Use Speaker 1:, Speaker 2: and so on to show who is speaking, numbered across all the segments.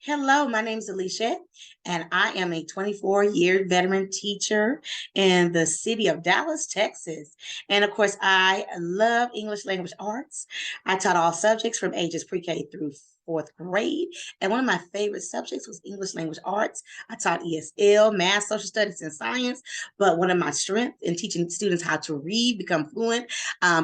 Speaker 1: Hello, my name is Elise Shedd, and I am a 24-year veteran teacher in the city of Dallas, Texas. And of course, I love English language arts. I taught all subjects from ages pre-K through fourth grade. And one of my favorite subjects was English language arts. I taught ESL, math, social studies, and science. But one of my strengths in teaching students how to read, become fluent,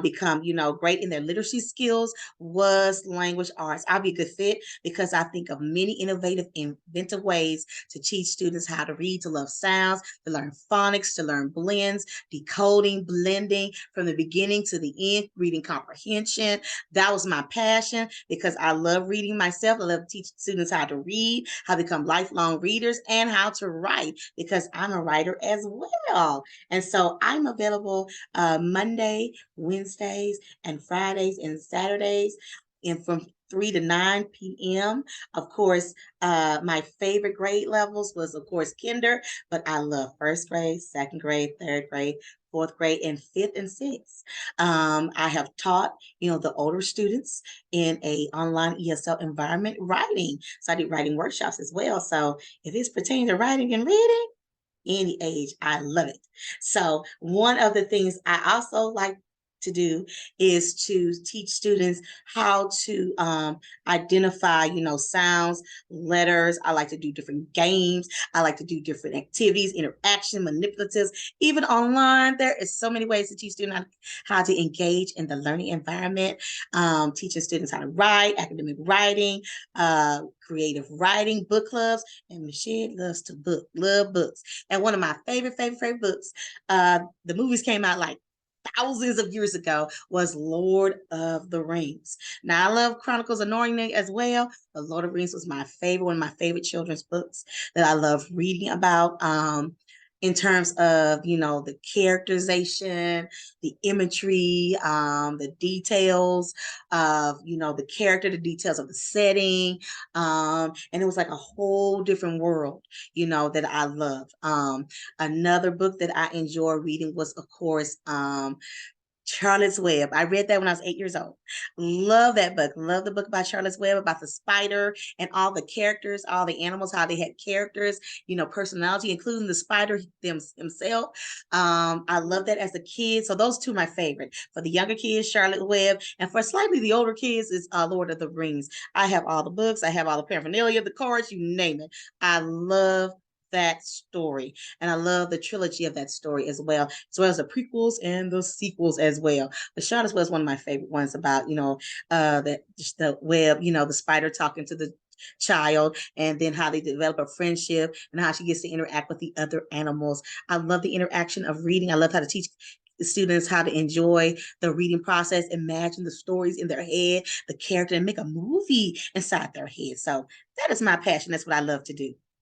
Speaker 1: become, great in their literacy skills was language arts. I'll be a good fit because I think of many innovative, inventive ways to teach students how to read, to love sounds, to learn phonics, to learn blends, decoding, blending from the beginning to the end, reading comprehension. That was my passion because I love reading myself. I love teaching students how to read, how to become lifelong readers, and how to write because I'm a writer as well. And so I'm available Monday, Wednesdays, and Fridays and Saturdays, and from 3 to 9 p.m. Of course, my favorite grade levels was, of course, kinder, but I love first grade, second grade, third grade, fourth grade, and fifth and sixth. I have taught, the older students in a online ESL environment writing. So I did writing workshops as well. So if it's pertaining to writing and reading, any age, I love it. So one of the things I also like to do is to teach students how to identify, sounds, letters. I like to do different games. I like to do different activities, interaction, manipulatives. Even online, there is so many ways to teach students how to engage in the learning environment, teaching students how to write, academic writing, creative writing, book clubs, and Michelle loves to love books. And one of my favorite books, the movies came out like thousands of years ago, was Lord of the Rings. Now I love Chronicles of Narnia as well, but Lord of the Rings was my favorite, one of my favorite children's books that I love reading about. In terms of, the characterization, the imagery, the details of, the character, the details of the setting. And it was like a whole different world, that I love. Another book that I enjoy reading was, of course, Charlotte's Web. I read that when I was 8 years old. Love that book. Love the book about Charlotte's Web, about the spider and all the characters, all the animals, how they had characters, personality, including the spider himself. I love that as a kid. So those two are my favorite. For the younger kids, Charlotte Web, and for slightly the older kids is Lord of the Rings. I have all the books. I have all the paraphernalia, the cards, you name it. I love that story. And I love the trilogy of that story as well as the prequels and the sequels as well. But Charlotte's Web is one of my favorite ones about, the web, the spider talking to the child, and then how they develop a friendship and how she gets to interact with the other animals. I love the interaction of reading. I love how to teach the students how to enjoy the reading process, imagine the stories in their head, the character, and make a movie inside their head. So that is my passion. That's what I love to do.